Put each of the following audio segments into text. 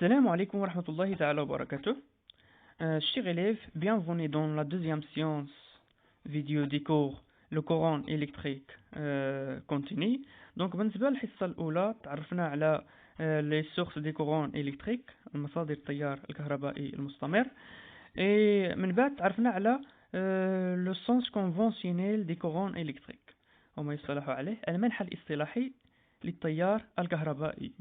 Salam alaikum wa rahmatullahi ta'ala wa barakatuh. Chers élèves, bienvenue dans la deuxième séance vidéo des cours le Coran électrique continu. Donc بالنسبة للحصة الأولى تعرفنا على les sources des courants électriques المصادر التيار الكهربائي المستمر. Et من بعد تعرفنا على le sens conventionnel des courants électriques وما يصطلح عليه المنحى الاصطلاحي للتيار الكهربائي.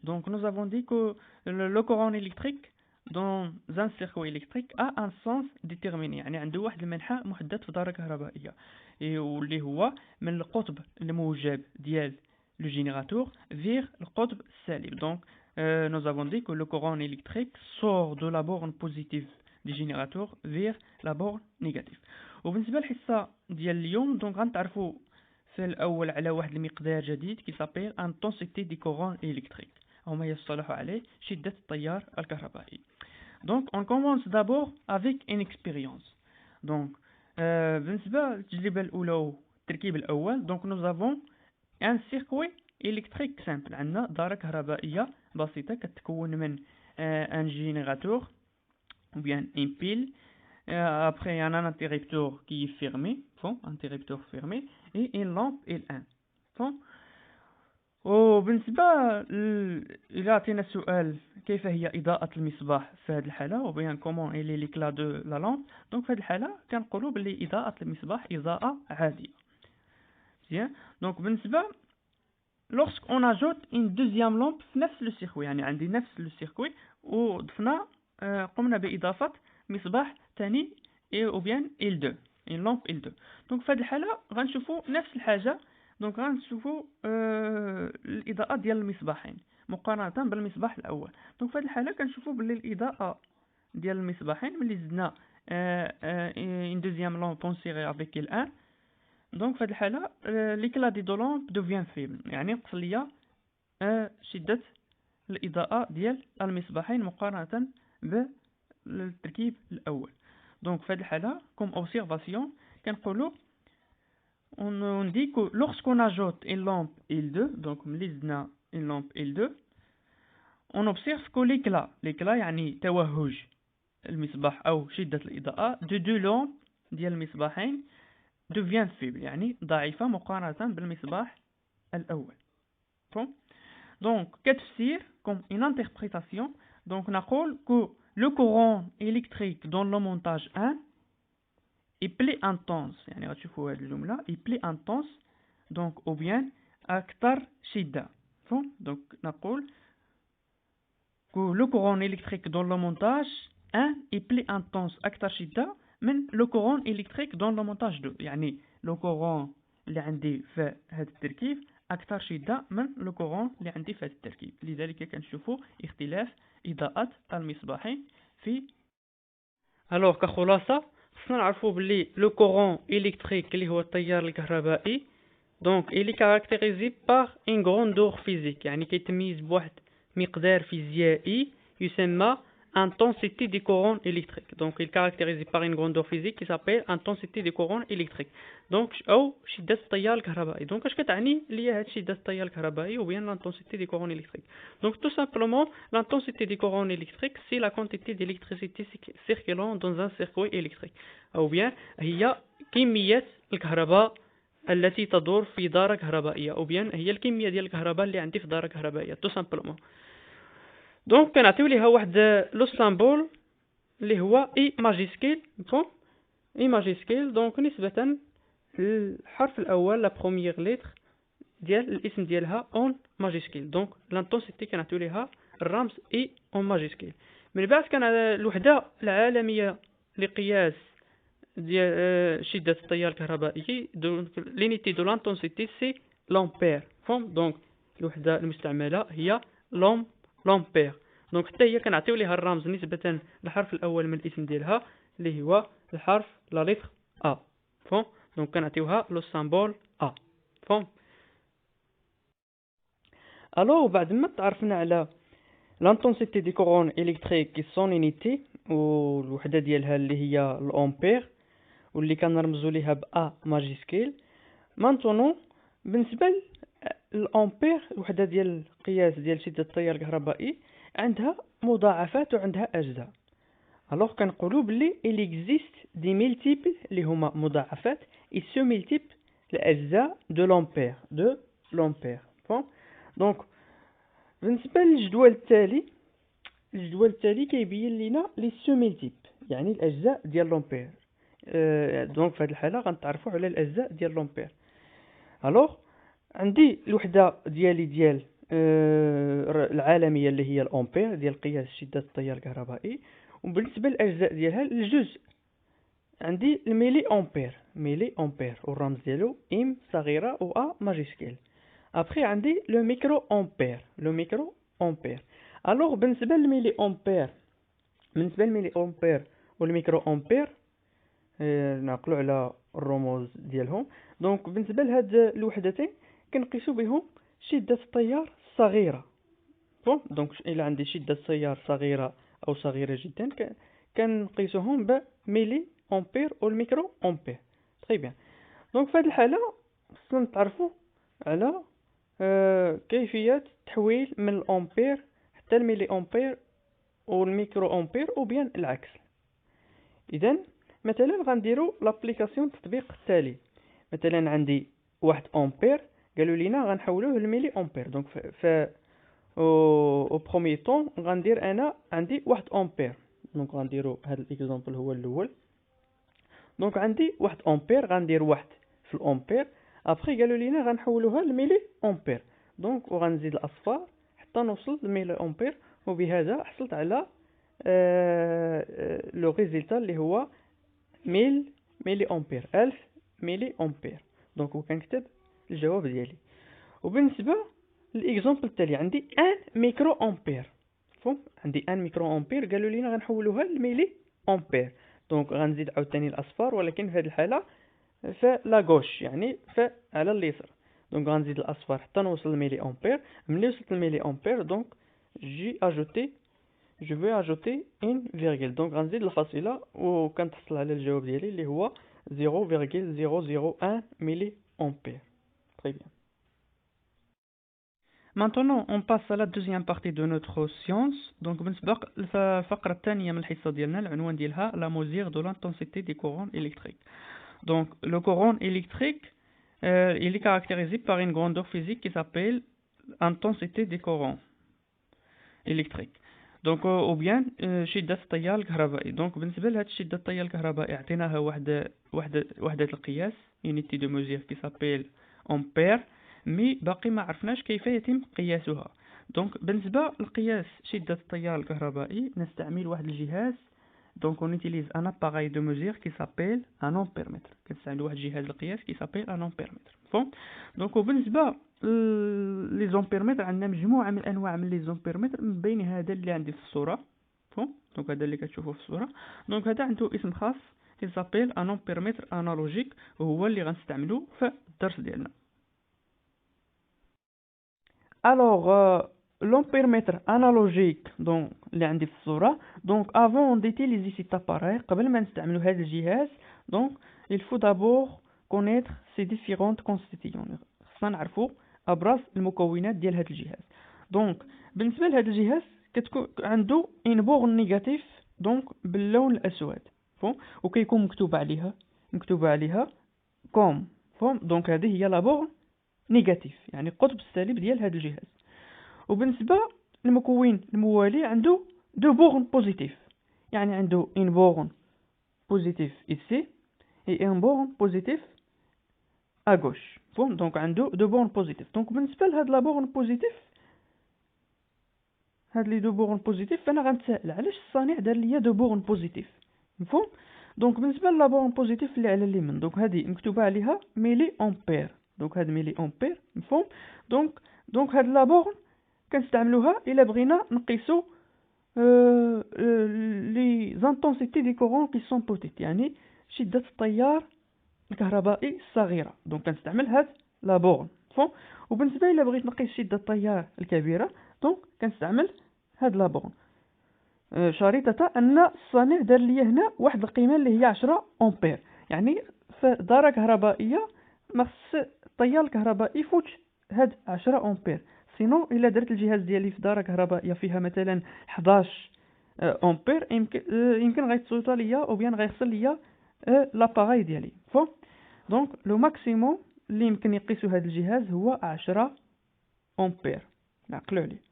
Donc nous avons dit que le courant électrique dans un circuit électrique a un sens déterminé، يعني عنده واحد المنحى محدد في دارة كهربائية واللي هو من القطب الموجب ديال le générateur vers القطب السالب. Donc nous avons dit que le courant électrique sort de la borne positive du générateur vers la borne négative. وبالنسبة للحصة ديال اليوم دونك غنتعرفوا في الأول على واحد المقدار جديد qui s'appelle intensité du courant électrique أو ما يصطلح عليه شدة التيار الكهربائي. Donc on commence d'abord avec une expérience. Donc بالنسبة للتجربة الأولى والتركيب الأول donc nous avons un circuit électrique simple. عندنا دارة كهربائية بسيطة كتكون من un générateur ou bien une pile. Après, il y a un interrupteur qui est fermé, bon, interrupteur fermé, et une lampe L1. Bon. وبالنسبة إذا عطينا سؤال كيف هي إضاءة المصباح في هذه الحالة وبين comment elle est l'éclat de la lampe. Donc في هذه الحالة كنقولوا باللي إضاءة المصباح إضاءة عادية. Bien. Donc بالنسبة lorsqu'on ajoute une deuxième lampe في نفس le circuit يعني عندي نفس le circuit وضفنا قمنا بإضافة مصباح ثاني او بيان L2 une lampe L2. دونك في هذه الحالة غنشوفوا نفس الحاجة. دونك غنشوفوا الإضاءة ديال المصباحين مقارنة بالمصباح الأول. دونك في هذه الحالة كنشوفوا باللي الإضاءة ديال المصباحين ملي زدنا une deuxième lampe insérée avec L1 دونك في هذه الحالة l'éclat des deux lampes devient faible يعني نقص ليا شدة الإضاءة ديال المصباحين مقارنة بالتركيب الأول. Donc في هذه الحالة comme observation كنقولوا on dit que lorsqu'on ajoute une lampe L2 donc ملي زدنا une lampe L2 on observe que l'éclat يعني توهج المصباح أو شدة الإضاءة de deux lampes ديال المصباحين devient faible يعني ضعيفة مقارنة بالمصباح الأول. Bon. Donc كتفسير comme une interprétation donc نقول que le courant électrique dans le montage 1 est plus intense يعني غتشوفوا هذه الجملة est plus intense donc ou bien أكثر شدة. donc نقول que le courant électrique dans le montage 1 est plus intense أكثر شدة من le courant électrique dans le montage 2 يعني le courant اللي عندي في هذا التركيب أكثر شدة من le courant اللي عندي في هذا التركيب. لذلك كنشوفوا اختلاف إضاءة المصباحين في. alors كخلاصة خصنا نعرفوا باللي لو كورون إلكتريك اللي هو التيار الكهربائي دونك إلي كاركتيريزي باغ إن غروندور فيزيك يعني كيتميز بواحد مقدار فيزيائي يسمى intensité du courant électrique. Donc il est caractérisé par une grandeur physique qui s'appelle intensité du courant électrique. Donc أو شدة التيار الكهربائي. Donc اش كتعني ليا هاد شدة التيار الكهربائي ou bien l'intensité du courant électrique. Donc tout simplement l'intensité du courant électrique c'est la quantité d'électricité circulant dans un circuit électrique. ou bien هي كمية الكهرباء التي تدور في دارة كهربائية ou bien هي الكمية ديال الكهرباء اللي عندي في دارة كهربائية tout simplement. دونك كنعطيو ليها واحد لو سامبول اللي هو اي ماجيسكيل. بون اي ماجيسكيل دونك نسبة للحرف الاول لا بروميير ليتر ديال الاسم ديالها اون ماجيسكيل. دونك لانتونسيتي كنعطيو ليها الرمز اي اون ماجيسكيل. من بعد كان الوحدة العالمية لقياس ديال شدة التيار الكهربائي لينيتي دو لانتونسيتي سي لامبير. فهم دونك الوحدة المستعملة هي لامبير. دونك حتى هي كنعطيو ليها الرمز نسبة للحرف الاول من الاسم ديالها اللي هو الحرف لا ليتر ا. فهم دونك كنعطيوها لو سامبول ا. فهم الو بعد ما تعرفنا على لانتونسيتي دي كورون الكتريك كي سون يونيتي والوحده ديالها اللي هي الامبير واللي كنرمزوا ليها با ماجيسكيل. مانطونو بالنسبه الامبير الوحده ديال القياس ديال شده التيار الكهربائي عندها مضاعفات وعندها اجزاء. الوغ كنقولوا بلي il existe des multiples اللي هما مضاعفات et ce multiple الاجزاء de l'ampère. بون دونك بالنسبه للجدول التالي كيبين لنا لي سو ملتيب يعني الاجزاء ديال لومبير. دونك في هذه الحاله غنتعرفوا على الاجزاء ديال لومبير. الوغ عندي الوحده ديالي ديال العالميه اللي هي الامبير ديال قياس شده التيار الكهربائي، وبالنسبه للاجزاء ديالها الجزء عندي الميلي امبير والرمز ديالو ام صغيره و ا ماجيسكيل. ابري عندي لو ميكرو امبير. الوغ بالنسبه للميلي امبير والميكرو امبير نعقلوا على الرموز ديالهم. دونك بالنسبه لهاد الوحدتين كنقيسوا بهم شده التيار الصغيره. بون دونك الا عندي شده التيار صغيره او صغيره جدا كنقيسوهم بميلي امبير والميكرو امبير. تري بيان. دونك في هذه الحاله خصنا نتعرفوا على كيفيه التحويل من الامبير حتى الميلي امبير والميكرو امبير او بيان العكس. اذا مثلا غنديروا لابليكاسيون تطبيق التالي. مثلا عندي 1 امبير قالوا لينا غنحولوه لميلي امبير. دونك او بروميي طون غندير انا عندي 1 امبير. دونك غنديروا هذا الاكزامبل هو الاول. دونك عندي 1 امبير غندير 1 في الامبير. ابري قالوا لينا غنحولوها لميلي امبير. دونك وغنزيد الاصفار حتى نوصل لميلي امبير، وبهذا حصلت على لو ريزلتا اللي هو 1000 ميلي امبير، 1000 ميلي امبير. دونك وكنكتب الجواب ديالي. وبالنسبه للاكزامبل التالي عندي 1 ميكرو امبير. فهم عندي 1 ميكرو امبير قالوا لينا غنحولوها لميلي امبير. دونك غنزيد عاوتاني الاصفار، ولكن في هذه الحاله فلا غوش يعني على اليسار. دونك غنزيد الاصفار حتى نوصل لميلي امبير. ملي وصلت لميلي امبير دونك جو في اجوتي ان فيرغيل. دونك غنزيد الفاصله وكنتحصل على الجواب ديالي اللي هو 0,001 ملي امبير. Très bien. Maintenant, on passe à la deuxième partie de notre science. Donc, بنسبق الفقرة الثانية من الحصة ديالنا العنوان ديالها la mesure de l'intensité des courants électriques. Donc, le courant électrique, il est caractérisé par une grandeur physique qui s'appelle intensité des courants électriques. دونك او بيان شده التيار الكهربائي. دونك بالنسبه لهاد شده التيار الكهربائي عطيناها وحده القياس يونيتي دو ميزور كي سابيل امبير، مي باقي ما عرفناش كيف يتم قياسها. دونك بالنسبه لقياس شده التيار الكهربائي نستعمل واحد الجهاز. دونك اون يوتيليز ان اباراي دو ميزور كي سابيل ان امبيرمتر. كنستعمل واحد الجهاز القياس كي سابيل ان امبيرمتر. فون دونك وبالنسبه لي زومبيرمتر عندنا مجموعه من الانواع من لي زومبيرمتر، من بين هذا اللي عندي في الصوره. فون دونك هذا اللي كتشوفوه في الصوره. دونك هذا عنده اسم خاص يسابيل ان امبيرمتر انالوجيك، وهو اللي غنستعملو في الدرس ديالنا. الوغ لومبيرمتر انالوجيك دونك اللي عندي في الصوره. دونك افون ديتيليزي سيت اباراي، قبل ما نستعملو هذا الجهاز دونك il faut d'abord connaître ces différentes constitutions. خصنا نعرفو ابرز المكونات ديال هذا الجهاز. دونك بالنسبه لهذا الجهاز كتكون عنده ان بورن نيجاتيف دونك باللون الاسود. فهم وكيكون مكتوبه عليها كوم. فهم دونك هذه هي لا بورن نيجاتيف يعني القطب السالب ديال هذا الجهاز. وبالنسبه للمكون الموالي عنده دو بورن بوزيتيف، يعني عنده ان بورن بوزيتيف ici et un borne positif à gauche. فهم دونك عنده دو بورن بوزيتيف. دونك بالنسبه لهاد لا بورن بوزيتيف، هاد لي دو بورن بوزيتيف، فانا غنتسائل علاش الصانع دار ليا دو بورن بوزيتيف. مفهوم؟ دونك بالنسبه لا بورن بوزيتيف اللي على اليمين دونك هذه مكتوبه عليها ميلي امبير. دونك هاد ميلي امبير. مفهوم؟ دونك هاد لا بورن كنستعملوها الا بغينا نقيسو لي زانتونسيتي دي كورون كي سون بوتيت، يعني شده التيار الكهربائي الصغيره. دونك كنستعمل هاد لا بورن. مفهوم؟ وبالنسبه الا بغيت نقيس شده التيار الكبيره دونك كنستعمل هاد لا بورن، شريطه ان الصانع دار لي هنا واحد القيمه اللي هي 10 امبير. يعني في داره كهربائيه ما خص التيار الكهربائي يفوت هاد 10 امبير، سينو الا درت الجهاز ديالي في دارة كهربائيه فيها مثلا 11 امبير، يمكن غيتصوت ليا او بيان غيخسر ليا لاباغاي ديالي. فو دونك لو ماكسيموم اللي يمكن يقيسو هذا الجهاز هو 10 امبير، نعقلوا عليه.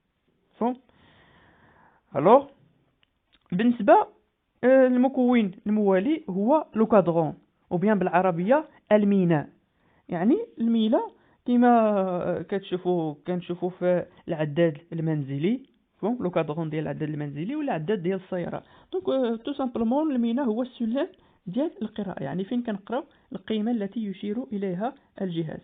فو الوغ بالنسبه المكون الموالي هو لو كادرون، او بيان بالعربيه الميناء. يعني الميله كما كنشوفوا في العداد المنزلي، لو كادرون ديال العداد المنزلي ولا العداد ديال السيارات. دونك تو سامبلومون المينا هو السلم ديال القراءه، يعني فين كنقراو القيمه التي يشير اليها الجهاز.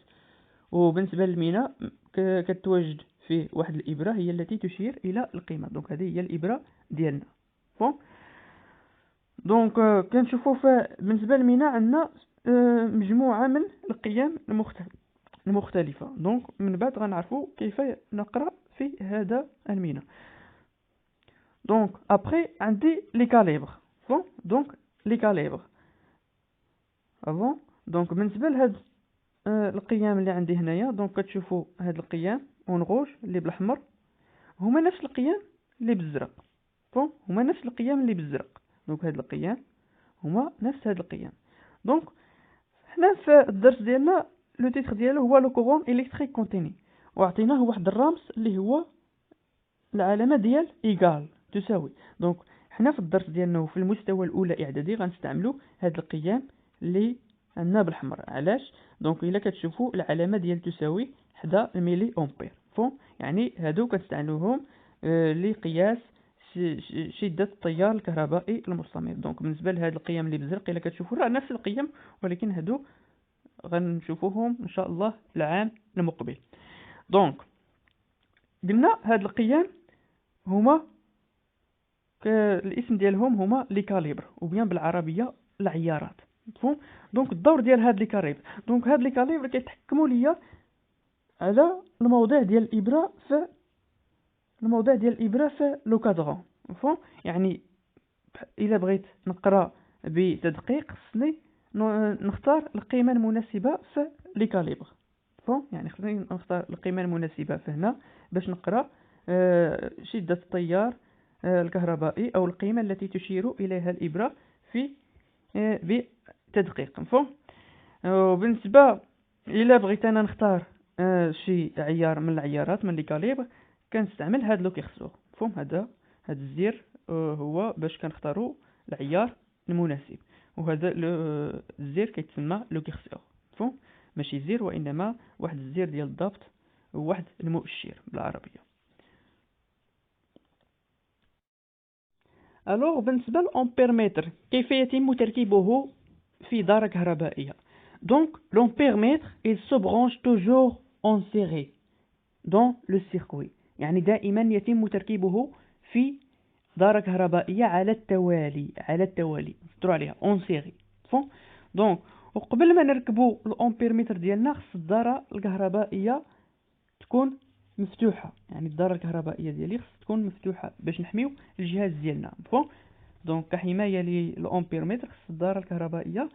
وبالنسبه للمينا كتواجد فيه واحد الابره هي التي تشير الى القيمه، دونك هذه هي الابره ديالنا. دونك كنشوفوا بالنسبه للمينا عندنا مجموعه من القيم المختلفه. دونك من بعد غنعرفوا كيف نقرا في هذا المينا. دونك ابري عندي لي كاليبر. دونك لي كاليبر دونك بالنسبه لهاد القيم اللي عندي هنايا، دونك كتشوفوا هاد القيم اون روج اللي بالاحمر هما نفس القيم اللي بالزرق. هما نفس القيم اللي بالزرق. دونك هاد القيم هما نفس هاد القيم. دونك حنا في الدرس ديالنا لو تيتر ديالو هو لو كورون الكتريك كونتيني، وعطيناه واحد الرمز اللي هو العلامه ديال ايغال تساوي. دونك حنا في الدرس ديالنا وفي المستوى الاولى اعدادي غنستعملوا هاد القيم اللي عندنا بالاحمر. علاش؟ دونك الا كتشوفوا العلامه ديال تساوي حدا الميلي امبير. يعني هادو كنستعملوهم لقياس شدة التيار الكهربائي المستمر. دونك بالنسبه لهاد القيم اللي بالزرق الا كتشوفوا راه نفس القيم، ولكن هادو غنشوفوهم ان شاء الله العام المقبل. دونك قلنا هاد القيم هما الاسم ديالهم هما لي كاليبر، وبيان بالعربيه العيارات. دونك الدور ديال هاد لي كاليبر، دونك هاد لي كاليبر كيتحكموا ليا على الموضع ديال الابره في لو كادرون. يعني الا بغيت نقرا بتدقيق خصني نختار القيمه المناسبه في لي كاليبر. يعني خصني نختار القيمه المناسبه فهنا باش نقرا شده التيار الكهربائي او القيمه التي تشير اليها الابره في بتدقيق. وبالنسبه الا بغيت انا نختار شي عيار من العيارات من لي كاليبر كنستعمل هاد لو كيرسور. هذا الزير هو باش كنختاروا العيار المناسب، وهذا الزير كيتسمى لو كيرسور. ماشي زير وانما واحد الزير ديال الضبط وواحد المؤشر بالعربيه. الوغ بالنسبه للامبيرمتر كيف يتم تركيبه في دارة كهربائيه. دونك l'ampermètre il se branche toujours en série dans le circuit، يعني دائما يتم تركيبه في دارة كهربائية على التوالي نفكروا عليها اون سيري. دونك وقبل ما نركبوا الامبيرمتر ديالنا خص الدارة الكهربائية تكون مفتوحة، يعني الدارة الكهربائية ديالي خص تكون مفتوحة باش نحميو الجهاز ديالنا. دونك كحماية للامبيرمتر خص الدارة الكهربائية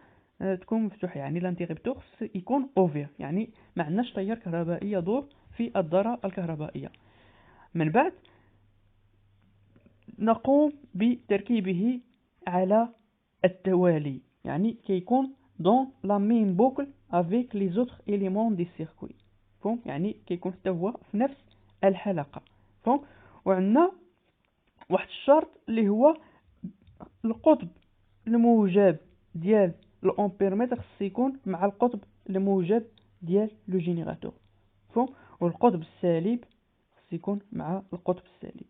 تكون مفتوحة، يعني لانتيغيبتور خص يكون اوفير، يعني ما عندناش تيار كهربائي يدور في الدارة الكهربائية. من بعد نقوم بتركيبه على التوالي، يعني كيكون dans la même boucle avec les autres éléments du circuit. يعني كيكون حتى هو في نفس الحلقة. وعندنا واحد الشرط اللي هو القطب الموجب ديال الامبيرمتر خص يكون مع القطب الموجب ديال لو جينيراتور، والقطب السالب خص يكون مع القطب السالب.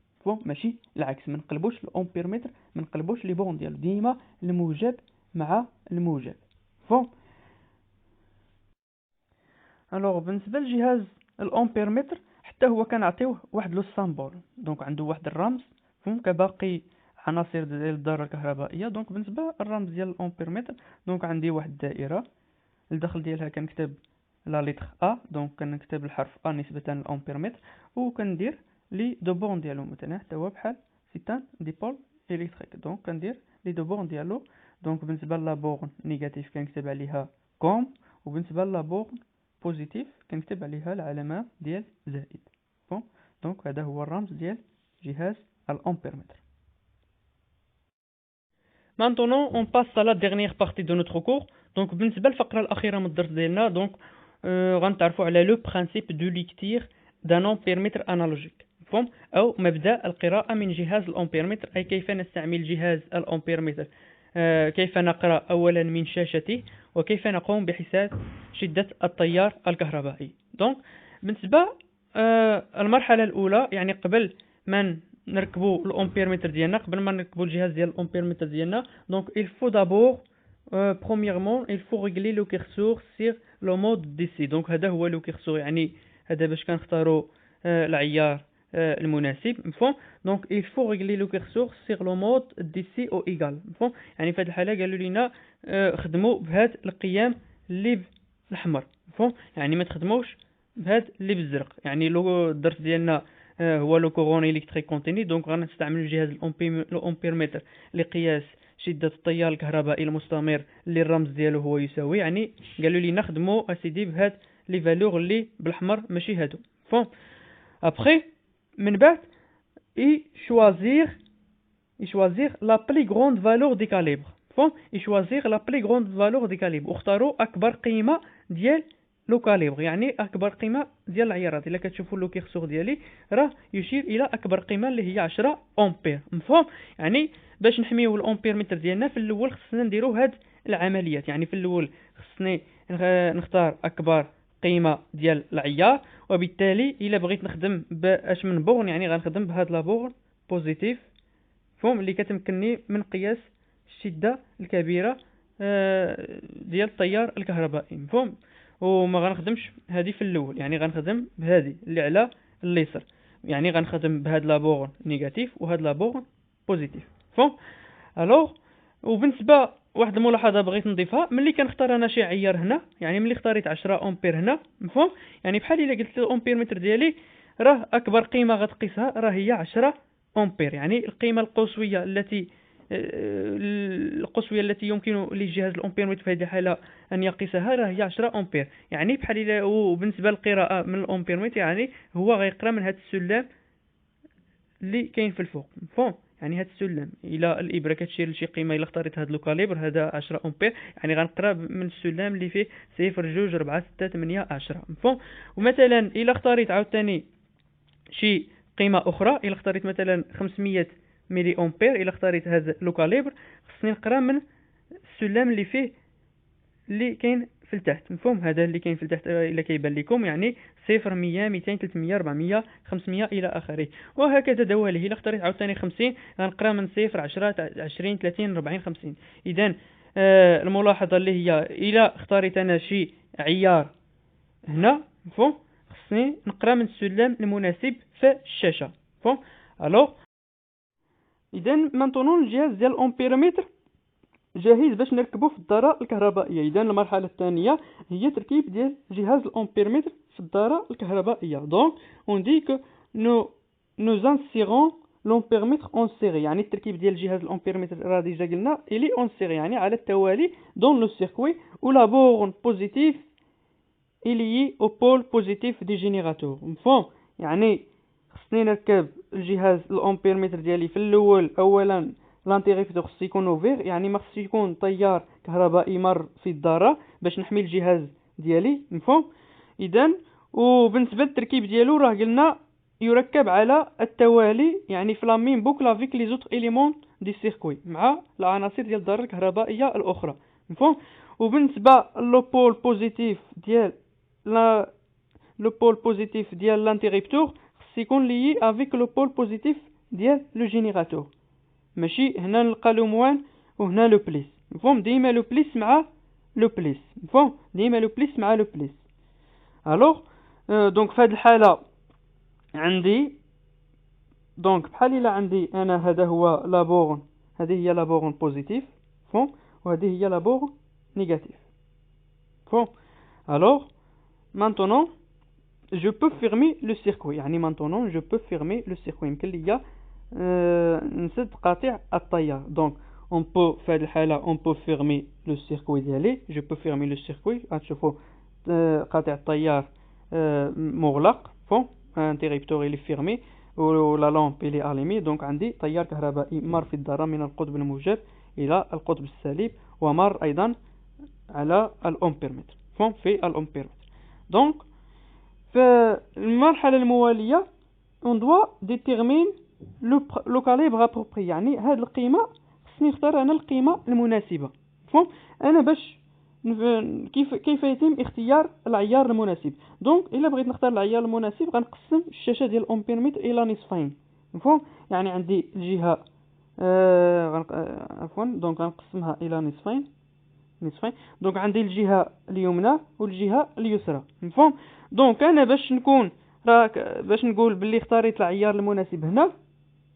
ماشي العكس، ما نقلبوش الامبيرمتر، ما نقلبوش لي بون ديالو، ديما الموجب مع الموجب. الوغ بالنسبه لجهاز الامبيرمتر حتى هو كنعطيوه واحد لو سامبول، دونك عنده واحد الرمز كباقي عناصر ديال الدارة الكهربائية. دونك بالنسبه الرمز ديال الامبيرمتر، دونك عندي واحد الدائره الداخل ديالها كنكتب لا لتر ا، دونك كنكتب الحرف ا نسبه للامبيرمتر، وكندير لي دو بون ديالو مثلا حتى هو بحال سيتان ديبول الكتريك، دونك كندير لي دو بون ديالو. دونك بالنسبه لا بورن نيجاتيف كنكتب عليها كوم، وبالنسبه لا بورن بوزيتيف كنكتب عليها العلامه ديال زائد. دونك هذا هو الرمز ديال جهاز الامبيرمتر. Maintenant, on passe à la dernière partie de notre cours. Donc, بالنسبة للفقرة الأخيرة من الدرس ديالنا، donc غنتعرفوا على لو برانسيب دو ليكتير دان امبيرمتر انالوجيك، مفهوم؟ أو مبدأ القراءة من جهاز الامبيرمتر، أي كيف نستعمل جهاز الامبيرمتر، كيف نقرأ أولا من شاشته، وكيف نقوم بحساب شدة التيار الكهربائي. donc بالنسبة المرحلة الأولى، يعني قبل ما نركبوا الامبيرمتر ديالنا، قبل ما نركبوا الجهاز ديال الامبيرمتر ديالنا، donc il faut d'abord premièrement il faut régler le curseur sur le mode DC. donc هذا هو لو كيرسور، يعني هذا باش كنختاروا العيار المناسب، مفهوم؟ donc il faut régler le curseur sur le mode DC au égal، مفهوم؟ يعني في هذه الحالة قالوا لنا خدموا بهذا القيام اللي بالاحمر، مفهوم؟ يعني ما تخدموش بهذا اللي بالزرق. يعني لو الدرس ديالنا هو لو كورون الكتريك كونتيني، دونك غنستعملوا جهاز الامبيرمتر لقياس شدة التيار الكهربائي المستمر اللي الرمز ديالو هو يساوي، يعني قالوا لي نخدموا اسيدي بهاد لي فالور اللي بالاحمر ماشي هادو، فون. ابري من بعد يشوازير لا بلي غروند فالور دي كاليبر، فون، يشوازير لا بلي غروند فالور دي كاليبر، واختاروا اكبر قيمة ديال لو كاليبر، يعني اكبر قيمه ديال العيارات. الا كتشوفوا لو كيرسور ديالي راه يشير الى اكبر قيمه اللي هي 10 امبير، مفهوم؟ يعني باش نحميو الامبيرمتر ديالنا في الاول خصنا نديرو هاد العمليات. يعني في الاول خصني نختار اكبر قيمه ديال العيار، وبالتالي الا بغيت نخدم باش من بورن، يعني غنخدم بهاد لا بورن بوزيتيف، فهم، اللي كتمكنني من قياس الشده الكبيره ديال التيار الكهربائي، مفهوم؟ وما غنخدمش هذه في الاول، يعني غنخدم بهذه اللي على اليسار، يعني غنخدم بهاد لابورن نيجاتيف وهاد لابورن بوزيتيف، فهم. الوغ وبالنسبه واحد الملاحظه بغيت نضيفها، ملي كنختار انا شي عيار هنا، يعني ملي اختاريت 10 امبير هنا، مفهوم؟ يعني بحال الا قلت الامبيرمتر ديالي راه اكبر قيمه غتقيسها راه هي 10 امبير، يعني القيمه القصويه التي يمكن لجهاز الامبيرمتر في هذه الحاله ان يقيسها راه هي 10 امبير. يعني بحال الا وبالنسبه للقراءه من الامبيرمتر، يعني هو غيقرا من هذا السلم اللي كاين في الفوق، مفهوم؟ يعني هذا السلم الى الابره كتشير لشي قيمه، الا اختاريت هذا الكاليبر هذا 10 امبير، يعني غنقرا من السلم اللي فيه 0 2 4 6 8 10، مفهوم؟ ومثلا الا اختاريت عاوتاني شي قيمه اخرى، الا اختاريت مثلا 500 ملي امبير، الا اختاريت هذا لو كاليبر خصني نقرا من السلم اللي فيه اللي كاين في التحت، مفهوم؟ هذا اللي كاين في التحت الا كيبان لكم، يعني 0 100 200 300 400 500 الى اخره، وهكذا دوالي. الا اختاريت عاوتاني 50 غنقرا من 0 10 20 30 40 50. اذا الملاحظه اللي هي الا اختاريت انا شي عيار هنا، مفهوم، خصني نقرا من السلم المناسب في الشاشه، مفهوم؟ الوغ اذا مانطونون الجهاز ديال الامبيرمتر جاهز باش نركبه في الدارة الكهربائية. اذا المرحلة الثانية هي تركيب ديال جهاز الامبيرمتر في الدارة الكهربائية. دونك اون دي كو نو انسيرون لامبيرمتر اون سيري، يعني التركيب ديال جهاز الامبيرمتر راه ديجا قلنا الي اون سيري، يعني على التوالي دون لو سيركوي، و لا بورن بوزيتيف الي او بول بوزيتيف دي جينيراتور، مفهوم؟ يعني خصني نركب الجهاز الامبيرمتر ديالي في الاول اولا لانتيغيفتور خصو يكون اوفير، يعني ما خصو يكون تيار كهربائي مر في الدارة باش نحمي الجهاز ديالي، مفهوم؟ اذا وبالنسبه للتركيب ديالو راه قلنا يركب على التوالي، يعني في لا ميم بوكل افيك لي زوتر اليمون دي سيركوي، مع العناصر ديال الدارة الكهربائيه الاخرى، مفهوم؟ وبالنسبه لو بول بوزيتيف ديال لو بول بوزيتيف ديال لانتيغيفتور خص يكون لي افيك لو بول بوزيتيف ديال لو جينيراتور، ماشي هنا نلقى لو موان وهنا لو بليس، مفهوم؟ ديما لو بليس مع لو بليس، مفهوم؟ ديما لو بليس مع لو بليس. الوغ دونك في هذه الحاله عندي دونك بحال الا عندي انا هذا هو لابورن، هذه هي لابورن بوزيتيف، مفهوم؟ وهذه هي لابورن نيجاتيف، مفهوم؟ الوغ maintenant je peux fermer le circuit، يعني maintenant je peux fermer le circuit، يمكن ليا نسد قاطع التيار. دونك on peut في هذه الحالة on peut fermer le circuit ديالي، je peux fermer le circuit، غتشوفوا قاطع التيار مغلق، فهم؟ انتريبتور اللي فيرمي ولا لامب اللي اليمي. دونك عندي تيار كهربائي مر في الذره من القطب الموجب الى القطب السالب، ومر ايضا على الامبيرمتر في الامبيرمتر. دونك في المرحله المواليه on doit déterminer le calibre approprié، يعني هاد القيمه خصني نختار انا القيمه المناسبه. فهم انا باش كيف يتم اختيار العيار المناسب. دونك الا بغيت نختار العيار المناسب غنقسم الشاشه ديال الامبيرمتر الى نصفين. مفهوم؟ يعني عندي الجهه عفوا دونك غنقسمها الى نصفين. دونك عندي الجهه اليمنى والجهه اليسرى. مفهوم؟ دونك انا باش نقول باللي اختاريت العيار المناسب هنا،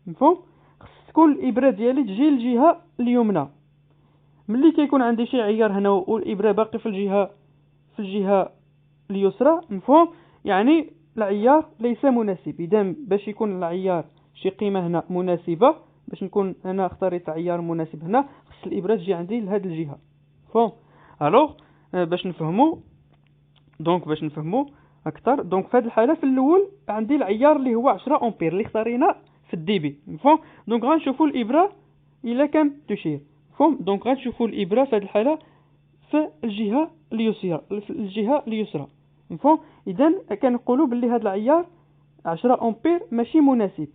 مفهوم، خص تكون الابره ديالي تجي للجهه اليمنى. ملي كيكون عندي شي عيار هنا والابره باقي في الجهه اليسرى، مفهوم، يعني العيار ليس مناسب. اذا باش يكون العيار شي قيمه هنا مناسبه، باش نكون انا اختاريت عيار مناسب هنا، خص الابره تجي عندي لهاد الجهه. مفهوم؟ الوغ باش نفهموا اكثر، دونك في هذه الحاله في الاول عندي العيار اللي هو 10 امبير اللي اختارينا في الديبي. مفهوم؟ دونك غنشوفوا الابره الى كم تشير. مفهوم؟ دونك غنشوفوا الابره في هذه الحاله في الجهه اليسرى. مفهوم؟ اذا كنقولوا باللي هذا العيار 10 امبير ماشي مناسب.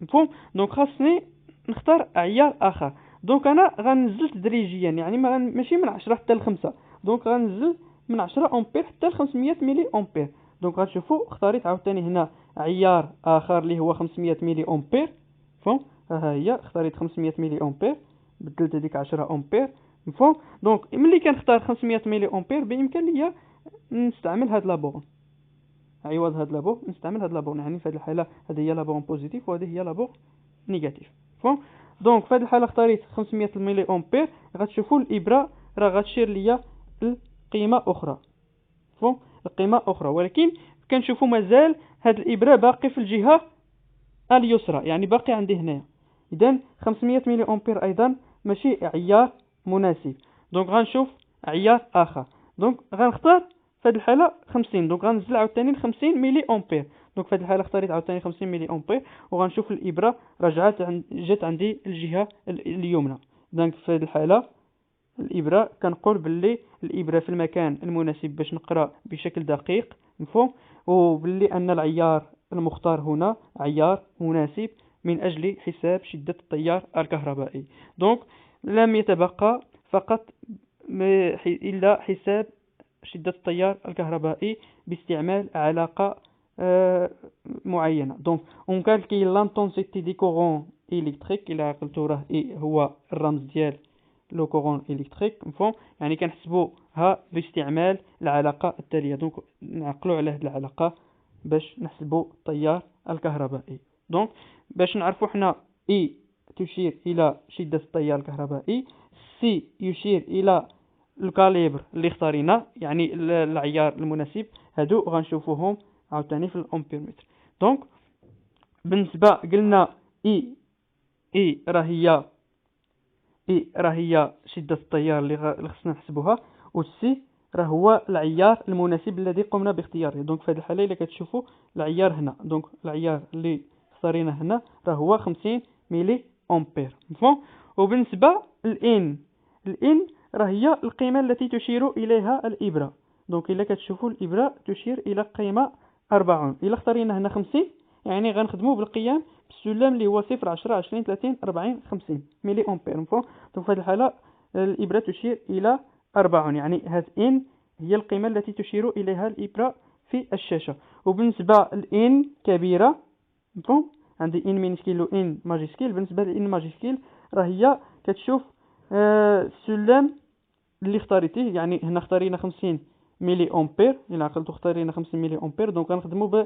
مفهوم؟ دونك خاصني نختار عيار اخر. دونك انا غنزل تدريجيا، يعني ماشي من 10 حتى ل 5. دونك غنزل من 10 امبير حتى ل 500 ملي امبير. دونك غتشوفوا اختاريت عاوتاني هنا عيار اخر اللي هو 500 ملي امبير. مفهوم؟ ها هي اختاريت 500 ملي امبير، بدلت هذيك 10 امبير. مفهوم؟ دونك ملي كنختار 500 ملي امبير بامكان ليا نستعمل هاد لابورن، عوض هاد لابورن نستعمل هاد لابورن. يعني في هذه الحاله هذه هي لابورن بوزيتيف وهذه هي لابورن نيجاتيف. مفهوم؟ دونك في هذه الحاله اختاريت 500 ملي امبير، غتشوفوا الابره راه غتشير ليا القيمه اخرى. مفهوم؟ القيمه اخرى، ولكن كنشوفوا مازال هاد الابره باقي في الجهه اليسرى، يعني باقي عندي هنايا. اذا 500 ملي امبير ايضا ماشي عيار مناسب. دونك غنشوف عيار اخر. دونك غنختار في هذه الحاله 50. دونك غنزل عاوتاني ل 50 ملي امبير. دونك في هذه الحاله اختاريت عاوتاني 50 ملي امبير، وغنشوف الابره جات عندي الجهه اليمنى. دونك في هذه الحاله الابره كنقول باللي الابره في المكان المناسب باش نقرا بشكل دقيق. مفهوم؟ وباللي ان العيار المختار هنا عيار مناسب من اجل حساب شده التيار الكهربائي. دونك لم يتبقى فقط الا حساب شده التيار الكهربائي باستعمال علاقه معينه. دونك اون كالكي لانتونسيتي دي كورون الكتريك، الى عقلتو راه هو الرمز ديال لو كورون الكتريك. مفهوم؟ يعني كنحسبوها باستعمال العلاقه التاليه. دونك نعقلوا على هذه العلاقه باش نحسبوا التيار الكهربائي. دونك باش نعرفوا حنا اي تشير الى شده التيار الكهربائي، سي يشير الى الكاليبر اللي اختارينا، يعني العيار المناسب. هادو غنشوفوهم عاوتاني في الامبيرمتر. دونك بالنسبه قلنا اي راه هي شده التيار اللي خصنا نحسبوها، والسي راه هو العيار المناسب الذي قمنا باختياره. دونك في هذه الحاله الا كتشوفوا العيار هنا، دونك العيار اللي اختارينه هنا راه هو 50 ملي امبير. مفهوم؟ وبالنسبه الان راه هي القيمه التي تشير اليها الابره. دونك الا كتشوفوا الابره تشير الى قيمه 40. الا اختارينا هنا 50 يعني غنخدموا بالقيم بالسلم اللي هو 0 10 20 30 40 50 ملي امبير. مفهوم؟ دونك في هذه الحاله الابره تشير الى 40، يعني هذه ان هي القيمه التي تشير اليها الابره في الشاشه. وبالنسبه الان كبيره، مفهوم، عندي ان مينيسكيل و ان ماجيسكيل. بالنسبه لان ماجيسكيل راه هي كتشوف السلم اللي اختاريتيه. يعني هنا اختارينا 50 ملي امبير، الا عقلتو اختارينا 50 ملي امبير. دونك غنخدموا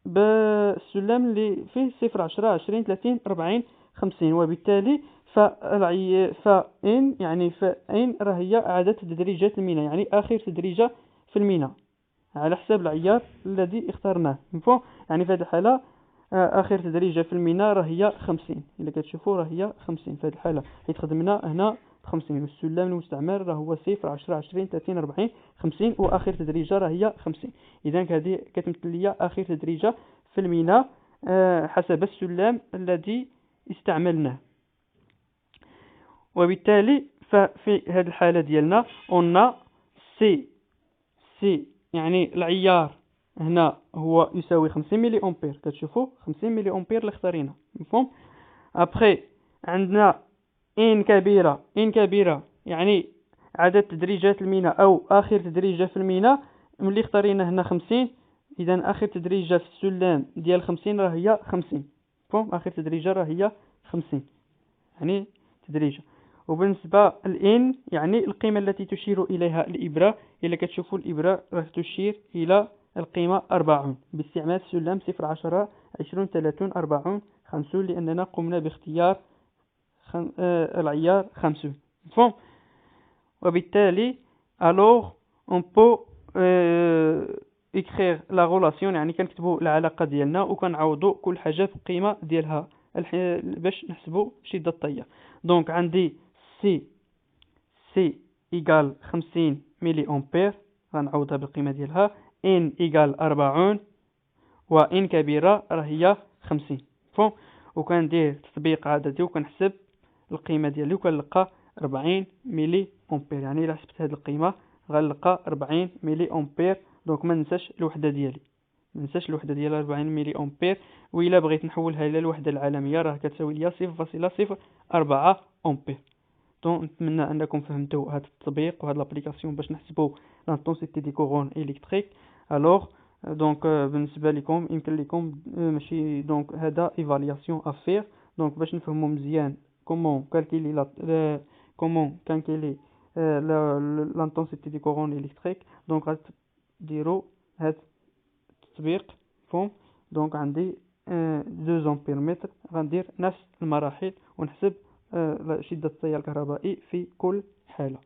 بالسلم اللي فيه 0 10 20 30 40 50، وبالتالي فإن يعني فإن راه هي عدد تدريجات المينا، يعني آخر تدريجة في المينا على حساب العيار الذي اخترناه. مفهوم؟ يعني في هذه الحالة آخر تدريجة في المينا راه هي 50. إلا كتشوفوا راه هي 50 في هذه الحالة، حيت خدمنا هنا 50. والسلم المستعمل راه هو 0 10 20 30 40 50 واخر تدريجه راه هي 50. اذا هذه كتمثل لي اخر تدريجه في الميناء حسب السلم الذي استعملناه. وبالتالي ففي هذه الحالة ديالنا قلنا سي يعني العيار هنا هو يساوي 50 ملي أمبير. كتشوفوا 50 ملي أمبير اللي اختارينا مفهوم. ابخي عندنا ان كبيرة يعني عدد تدريجات الميناء او اخر تدريجة في الميناء ملي اختارينا هنا 50. اذا اخر تدريجة في السلم ديال 50 راه هي 50 مفهوم. اخر تدريجة راه هي 50 يعني تدريجة. وبالنسبة الان يعني القيمة التي تشير اليها الابرة. الا كتشوفوا الابرة راه تشير الى القيمة 40 باستعمال السلم 0 10 20 30 40 50 لاننا قمنا باختيار العيار 50 مفهوم. وبالتالي alors on peut écrire la relation يعني كنكتبوا العلاقة ديالنا وكنعوضوا كل حاجة في القيمة ديالها باش نحسبوا شدة التيار. دونك عندي سي إيكال 50 ملي أمبير غنعوضها بالقيمة ديالها. ان إيكال 40 وان كبيرة راه هي 50 مفهوم. وكندير تطبيق عددي وكنحسب القيمة ديالي وكنلقى 40 ملي أمبير. يعني إلا حسبت هذه القيمة غنلقى 40 ملي أمبير. دونك ما ننساش الوحدة ديالي 40 ملي أمبير. وإلا بغيت نحولها إلى الوحدة العالمية راه كتساوي ليا 0.04 أمبير. دونك نتمنى أنكم فهمتوا هذا التطبيق وهذه الابليكاسيون باش نحسبوا لانتونسيتي دي كورون إلكتريك. الوغ دونك بالنسبة لكم يمكن لكم ماشي دونك هذا ايفالياسيون افير. دونك باش نفهموا مزيان comment calculer l'intensité du courant électrique. donc غاديروا هاد التطبيق فهم. دونك عندي 2 امبير متر غندير نفس المراحل ونحسب شدة التيار الكهربائي في كل حالة.